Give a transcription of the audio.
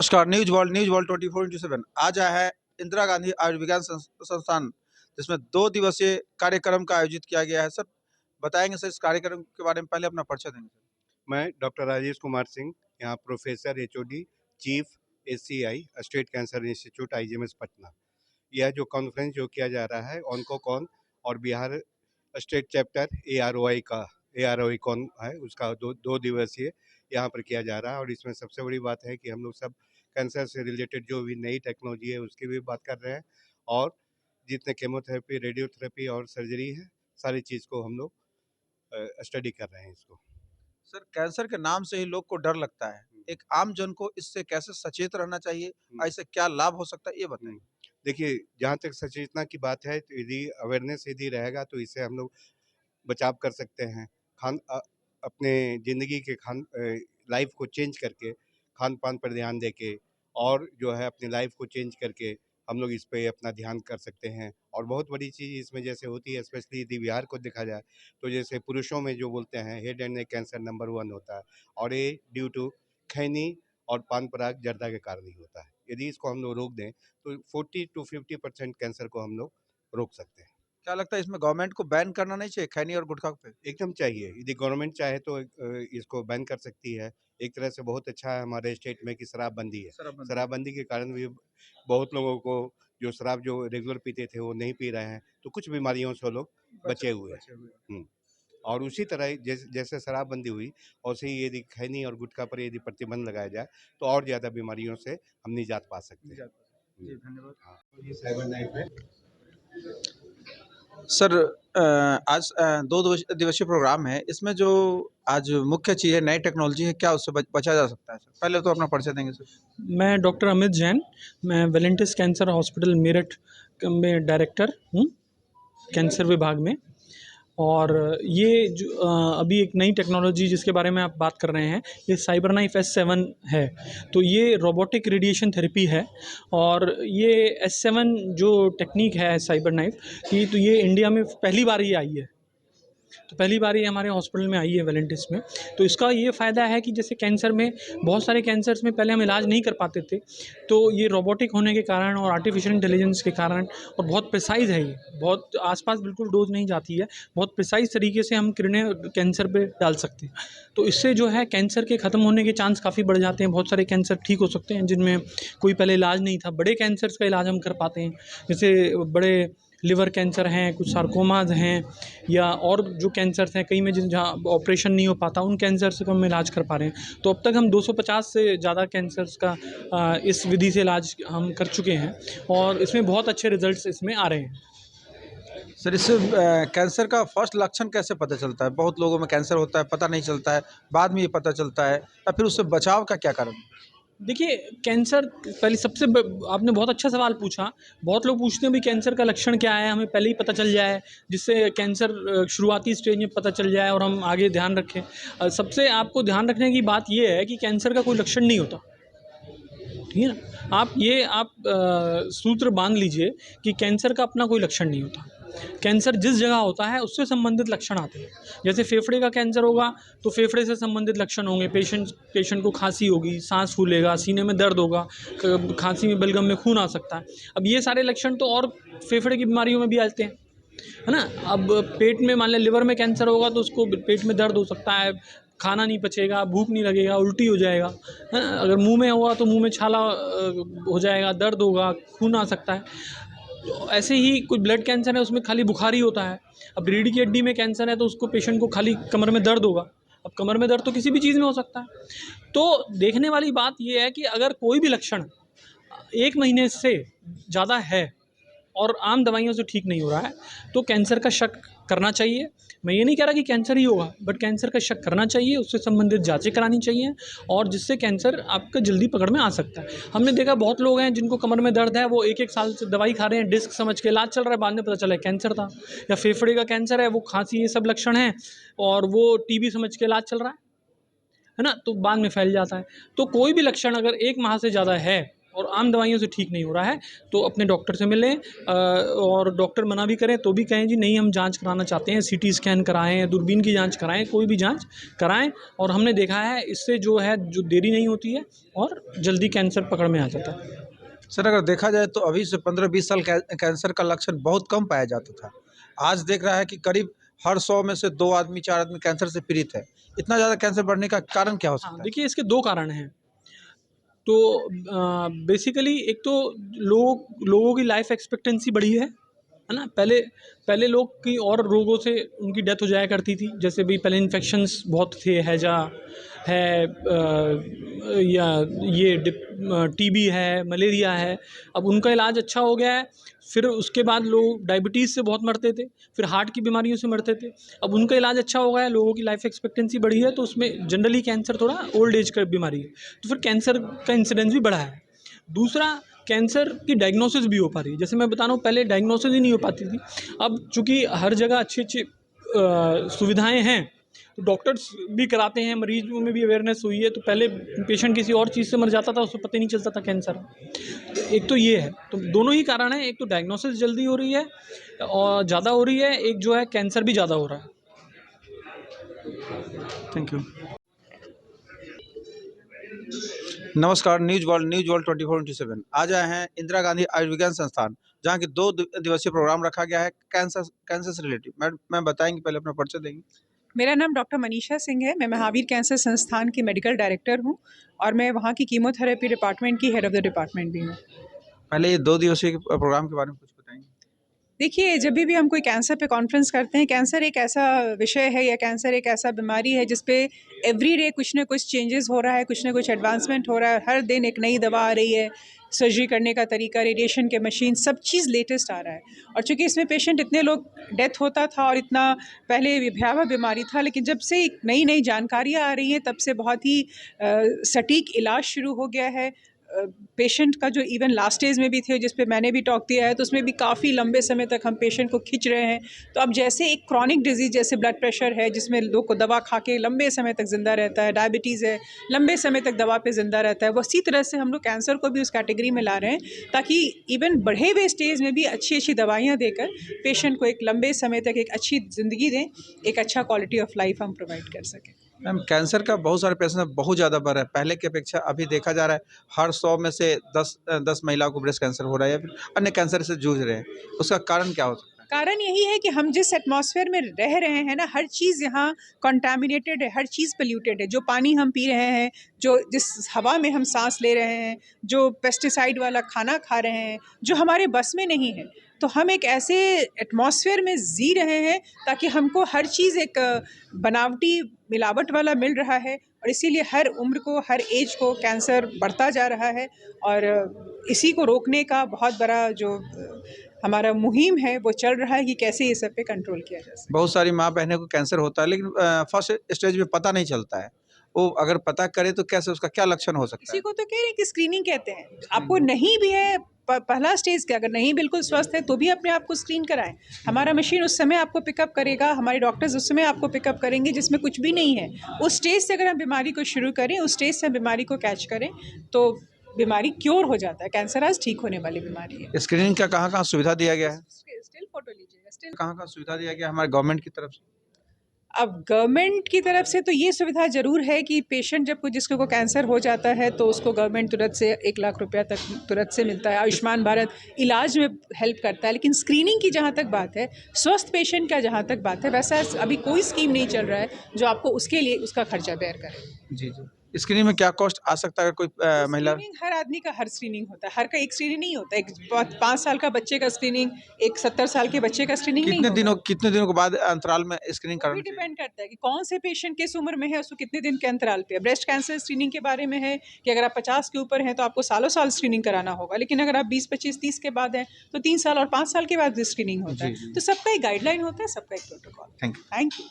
नमस्कार। News world 24/7 आज आया है इंदिरा गांधी आयुर्विज्ञान संस्थान, जिसमें 2 दिवसीय कार्यक्रम का आयोजित किया गया है। सर, बताएँगे सर इस कार्यक्रम के बारे में? पहले अपना परिचय देंगे सर। मैं डॉक्टर राजेश कुमार सिंह, यहाँ professor HOD, chief SCI, state cancer institute IGMS Patna. यह जो कॉन्फ्रेंस जो किया जा रहा है ऑन्कोकॉन और बिहार स्टेट चैप्टर एआरओई कॉन है, उसका दो दिवसीय यहाँ पर किया जा रहा है। और इसमें सबसे बड़ी बात है कि हम लोग सब कैंसर से रिलेटेड जो भी नई टेक्नोलॉजी है उसकी भी बात कर रहे हैं, और जितने केमोथेरेपी, रेडियोथेरेपी और सर्जरी है, सारी चीज़ को हम लोग स्टडी कर रहे हैं इसको। सर, कैंसर के नाम से ही लोग को डर लगता है। एक आम जन को इससे कैसे सचेत रहना चाहिए और इससे क्या लाभ हो सकता है, ये बताइए? देखिए, जहाँ तक सचेतना की बात है, तो यदि अवेयरनेस यदि रहेगा तो इससे हम लोग बचाव कर सकते हैं। अपने ज़िंदगी के लाइफ को चेंज करके, खान-पान पर ध्यान देके, और जो है अपनी लाइफ को चेंज करके हम लोग इस पे अपना ध्यान कर सकते हैं। और बहुत बड़ी चीज़ इसमें जैसे होती है, स्पेशली यदि बिहार को देखा जाए, तो जैसे पुरुषों में जो बोलते हैं head and neck cancer number 1 होता है, और ये ड्यू टू खैनी और पान पराग जर्दा के कारण ही होता है। यदि इसको हम लोग रोक दें तो 40 टू 50% कैंसर को हम लोग रोक सकते हैं। क्या लगता है इसमें गवर्नमेंट को बैन करना नहीं चाहिए खैनी और गुटखा पे? एकदम चाहिए। यदि गवर्नमेंट चाहे तो इसको बैन कर सकती है। एक तरह से बहुत अच्छा है हमारे स्टेट में कि शराबबंदी है। शराबबंदी। शराबबंदी के कारण भी बहुत लोगों को जो शराब जो रेगुलर पीते थे वो नहीं पी रहे हैं, तो कुछ बीमारियों से वो लोग बचे हुए हैं। हुँ। और उसी तरह जैसे शराबबंदी हुई, वैसे ही यदि खैनी और गुटखा पर यदि प्रतिबंध लगाया जाए तो और ज़्यादा बीमारियों से हम निजात पा सकते हैं। जी, धन्यवाद। हाँ, तो ये साइबर नाइफ है। सर, आज 2 दिवसीय प्रोग्राम है। इसमें जो आज मुख्य चीज़ है, नई टेक्नोलॉजी है, क्या उससे बचा जा सकता है सर? पहले तो अपना परिचय देंगे सर। मैं डॉक्टर अमित जैन, मैं वेलेंटिस कैंसर हॉस्पिटल मेरठ में डायरेक्टर हूँ, कैंसर विभाग में। और ये जो अभी एक नई टेक्नोलॉजी जिसके बारे में आप बात कर रहे हैं, ये साइबर नाइफ S7 है। तो ये रोबोटिक रेडिएशन थेरेपी है, और ये S7 जो टेक्निक है साइबर नाइफ की, तो ये इंडिया में पहली बार ही आई है। तो पहली बार ये हमारे हॉस्पिटल में आई है वेलेंटिस में। तो इसका ये फ़ायदा है कि जैसे कैंसर में, बहुत सारे कैंसर्स में पहले हम इलाज नहीं कर पाते थे, तो ये रोबोटिक होने के कारण और आर्टिफिशियल इंटेलिजेंस के कारण, और बहुत प्रिसाइज़ है ये, बहुत आसपास बिल्कुल डोज नहीं जाती है, बहुत प्रिसाइज़ तरीके से हम किरणें कैंसर पे डाल सकते हैं। तो इससे जो है कैंसर के ख़त्म होने के चांस काफ़ी बढ़ जाते हैं। बहुत सारे कैंसर ठीक हो सकते हैं जिनमें कोई पहले इलाज नहीं था। बड़े कैंसर्स का इलाज हम कर पाते हैं, जैसे बड़े लिवर कैंसर हैं, कुछ सार्कोमाज़ हैं, या और जो कैंसर्स हैं कई में जहाँ ऑपरेशन नहीं हो पाता, उन कैंसर्स का हम इलाज कर पा रहे हैं। तो अब तक हम 250 से ज़्यादा कैंसर्स का इस विधि से इलाज हम कर चुके हैं, और इसमें बहुत अच्छे रिजल्ट्स इसमें आ रहे हैं। सर, इससे कैंसर का फर्स्ट लक्षण कैसे पता चलता है? बहुत लोगों में कैंसर होता है, पता नहीं चलता है, बाद में ये पता चलता है, या फिर उससे बचाव का क्या कारण है? देखिए, कैंसर पहले सबसे आपने बहुत अच्छा सवाल पूछा। बहुत लोग पूछते हैं, भाई कैंसर का लक्षण क्या है, हमें पहले ही पता चल जाए, जिससे कैंसर शुरुआती स्टेज में पता चल जाए और हम आगे ध्यान रखें। सबसे आपको ध्यान रखने की बात ये है कि कैंसर का कोई लक्षण नहीं होता, ठीक है ना? आप सूत्र बांध लीजिए कि कैंसर का अपना कोई लक्षण नहीं होता। कैंसर जिस जगह होता है उससे संबंधित लक्षण आते हैं। जैसे फेफड़े का कैंसर होगा तो फेफड़े से संबंधित लक्षण होंगे। पेशेंट को खांसी होगी, सांस फूलेगा, सीने में दर्द होगा, खांसी में बलगम में खून आ सकता है। अब ये सारे लक्षण तो और फेफड़े की बीमारियों में भी आते हैं, है ना? अब पेट में, मान लें लिवर में कैंसर होगा तो उसको पेट में दर्द हो सकता है, खाना नहीं पचेगा, भूख नहीं लगेगा, उल्टी हो जाएगा, है ना? अगर मुंह में हुआ तो मुंह में छाला हो जाएगा, दर्द होगा, खून आ सकता है। तो ऐसे ही कुछ ब्लड कैंसर है, उसमें खाली बुखार ही होता है। अब रीढ़ की हड्डी में कैंसर है तो उसको, पेशेंट को खाली कमर में दर्द होगा। अब कमर में दर्द तो किसी भी चीज़ में हो सकता है। तो देखने वाली बात ये है कि अगर कोई भी लक्षण 1 महीने से ज़्यादा है और आम दवाइयों से ठीक नहीं हो रहा है, तो कैंसर का शक करना चाहिए। मैं ये नहीं कह रहा कि कैंसर ही होगा, बट कैंसर का शक करना चाहिए, उससे संबंधित जांचें करानी चाहिए, और जिससे कैंसर आपका जल्दी पकड़ में आ सकता है। हमने देखा बहुत लोग हैं जिनको कमर में दर्द है, वो 1-1 साल से दवाई खा रहे हैं, डिस्क समझ के इलाज चल रहा है, बाद में पता चला कैंसर था। या फेफड़े का कैंसर है, वो खांसी, ये सब लक्षण हैं, और वो टीबी समझ के इलाज चल रहा है ना? तो बाद में फैल जाता है। तो कोई भी लक्षण अगर 1 माह से ज़्यादा है और आम दवाइयों से ठीक नहीं हो रहा है तो अपने डॉक्टर से मिलें, और डॉक्टर मना भी करें तो भी कहें जी नहीं हम जांच कराना चाहते हैं, सीटी स्कैन कराएं, दूरबीन की जांच कराएं, कोई भी जांच कराएं। और हमने देखा है इससे जो है जो देरी नहीं होती है और जल्दी कैंसर पकड़ में आ जाता है। सर अगर देखा जाए तो अभी से 15-20 साल कैंसर का लक्षण बहुत कम पाया जाता था। आज देख रहा है कि करीब हर 100 में से 2 आदमी 4 आदमी कैंसर से पीड़ित है। इतना ज़्यादा कैंसर बढ़ने का कारण क्या हो हाँ, सकता है? देखिए इसके 2 कारण हैं। तो बेसिकली एक तो लोगों की लाइफ एक्सपेक्टेंसी बढ़ी है ना? पहले पहले लोग की और रोगों से उनकी डेथ हो जाया करती थी, जैसे भी पहले इन्फेक्शंस बहुत थे, हैजा है, या ये टीबी है, मलेरिया है, अब उनका इलाज अच्छा हो गया है। फिर उसके बाद लोग डायबिटीज़ से बहुत मरते थे, फिर हार्ट की बीमारियों से मरते थे, अब उनका इलाज अच्छा हो गया है, लोगों की लाइफ एक्सपेक्टेंसी बढ़ी है, तो उसमें जनरली कैंसर थोड़ा ओल्ड एज का बीमारी है, तो फिर कैंसर का इंसिडेंस भी बढ़ा है। दूसरा, कैंसर की डायग्नोसिस भी हो पा रही है। जैसे मैं बता रहा हूँ पहले डायग्नोसिस ही नहीं हो पाती थी, अब चूँकि हर जगह अच्छी सुविधाएं हैं तो डॉक्टर्स भी कराते हैं, मरीजों में भी अवेयरनेस हुई है। तो पहले पेशेंट किसी और चीज़ से मर जाता था, उसको पता ही नहीं चलता था कैंसर है। तो एक तो ये है, तो दोनों ही कारण हैं, एक तो डायग्नोसिस जल्दी हो रही है और ज़्यादा हो रही है, एक जो है कैंसर भी ज़्यादा हो रहा है। Thank you. नमस्कार, न्यूज़ वर्ल्ड 24/7 आज आए हैं इंदिरा गांधी आयुर्विज्ञान संस्थान, जहां की 2 दिवसीय प्रोग्राम रखा गया है कैंसर से रिलेटेड। मैम बताएंगे, पहले अपना परिचय देंगे। मेरा नाम डॉक्टर मनीषा सिंह है। मैं महावीर कैंसर संस्थान की मेडिकल डायरेक्टर हूँ और मैं वहाँ की कीमोथेरेपी डिपार्टमेंट की हेड ऑफ़ द डिपार्टमेंट भी हूँ। पहले ये 2 दिवसीय प्रोग्राम के बारे में कुछ बताएंगे। देखिए, जब भी हम कोई कैंसर पे कॉन्फ्रेंस करते हैं, कैंसर एक ऐसा विषय है या कैंसर एक ऐसा बीमारी है जिस पे एवरी डे कुछ ना कुछ चेंजेस हो रहा है, कुछ ना कुछ एडवांसमेंट हो रहा है। हर दिन एक नई दवा आ रही है, सर्जरी करने का तरीका, रेडिएशन के मशीन, सब चीज़ लेटेस्ट आ रहा है। और चूँकि इसमें पेशेंट इतने लोग डेथ होता था और इतना पहले भयावह बीमारी था, लेकिन जब से नई नई जानकारियाँ आ रही हैं तब से बहुत ही सटीक इलाज शुरू हो गया है। पेशेंट का जो इवन लास्ट स्टेज में भी थे, जिस पे मैंने भी टॉक दिया है, तो उसमें भी काफ़ी लंबे समय तक हम पेशेंट को खींच रहे हैं। तो अब जैसे एक क्रॉनिक डिजीज़ जैसे ब्लड प्रेशर है, जिसमें लोग को दवा खा के लंबे समय तक ज़िंदा रहता है, डायबिटीज़ है, लंबे समय तक दवा पे ज़िंदा रहता है, उसी तरह से हम लोग कैंसर को भी उस कैटेगरी में ला रहे हैं, ताकि इवन बढ़े हुए स्टेज में भी अच्छी अच्छी दवाइयाँ देकर पेशेंट को एक लंबे समय तक एक अच्छी ज़िंदगी दें, एक अच्छा क्वालिटी ऑफ लाइफ हम प्रोवाइड कर सकें। मैम कैंसर का बहुत सारे पेशेंट बहुत ज़्यादा बढ़ रहा है, पहले की अपेक्षा अभी देखा जा रहा है हर 100 में से 10 महिलाओं को ब्रेस्ट कैंसर हो रहा है या फिर अन्य कैंसर से जूझ रहे हैं। उसका कारण क्या हो सकता है? कारण यही है कि हम जिस एटमॉस्फेयर में रह रहे हैं ना, हर चीज़ यहाँ कंटामिनेटेड है, हर चीज़ पोल्यूटेड है। जो पानी हम पी रहे हैं, जो जिस हवा में हम सांस ले रहे हैं, जो पेस्टिसाइड वाला खाना खा रहे हैं, जो हमारे बस में नहीं है, तो हम एक ऐसे एटमॉस्फेयर में जी रहे हैं ताकि हमको हर चीज़ एक बनावटी मिलावट वाला मिल रहा है, और इसीलिए हर उम्र को, हर एज को कैंसर बढ़ता जा रहा है। और इसी को रोकने का बहुत बड़ा जो हमारा मुहिम है वो चल रहा है कि कैसे ये सब पे कंट्रोल किया जा सके। बहुत सारी माँ बहनों को कैंसर होता है, लेकिन फर्स्ट स्टेज में पता नहीं चलता है। वो अगर पता करे तो कैसे, उसका क्या लक्षण हो सकता इसी है? को तो कह रहे हैं कि स्क्रीनिंग कहते हैं। आपको नहीं भी है, पहला स्टेज के अगर नहीं बिल्कुल स्वस्थ है तो भी अपने आप को स्क्रीन कराएं। हमारा मशीन उस समय आपको पिकअप करेगा, हमारे डॉक्टर्स उस समय आपको पिकअप करेंगे जिसमें कुछ भी नहीं है। उस स्टेज से अगर हम बीमारी को शुरू करें, उस स्टेज से हम बीमारी को कैच करें, तो बीमारी क्योर हो जाता है। कैंसर आज ठीक होने वाली बीमारी है। स्क्रीनिंग का कहाँ-कहाँ सुविधा दिया गया है? स्टिल फोटो लीजिएगा, स्टिल। कहाँ-कहाँ सुविधा दिया गया है हमारे गवर्नमेंट की तरफ से? अब गवर्नमेंट की तरफ से तो ये सुविधा ज़रूर है कि पेशेंट जब कोई जिसको कैंसर हो जाता है तो उसको गवर्नमेंट तुरंत से 1 लाख रुपया तक तुरंत से मिलता है। आयुष्मान भारत इलाज में हेल्प करता है। लेकिन स्क्रीनिंग की जहाँ तक बात है, स्वस्थ पेशेंट का जहाँ तक बात है, वैसा अभी कोई स्कीम नहीं चल रहा है जो आपको उसके लिए उसका खर्चा बेयर करे। जी, जी। स्क्रीनिंग में क्या कॉस्ट आ सकता है अगर कोई महिला? स्क्रीनिंग हर आदमी का हर स्क्रीनिंग होता है। हर का एक स्क्रीनिंग नहीं होता। एक 5 साल का बच्चे का स्क्रीनिंग, एक 70 साल के बच्चे का स्क्रीनिंग नहीं होगा। कितने दिनों के बाद अंतराल में स्क्रीनिंग वो भी कराना चाहिए? डिपेंड करता है कि कौन से पेशेंट किस उम्र में है, उसको कितने दिन के अंतराल पे है। ब्रेस्ट कैंसर स्क्रीनिंग के बारे में है कि अगर आप 50 के ऊपर हैं तो आपको सालों साल स्क्रीनिंग कराना होगा, लेकिन अगर आप 20, 25, 30 के बाद हैं तो 3 साल और 5 साल के बाद भी स्क्रीनिंग होता जी, है। जी। तो सबका एक गाइडलाइन होता है, सबका एक protocol. Thank you. Thank you.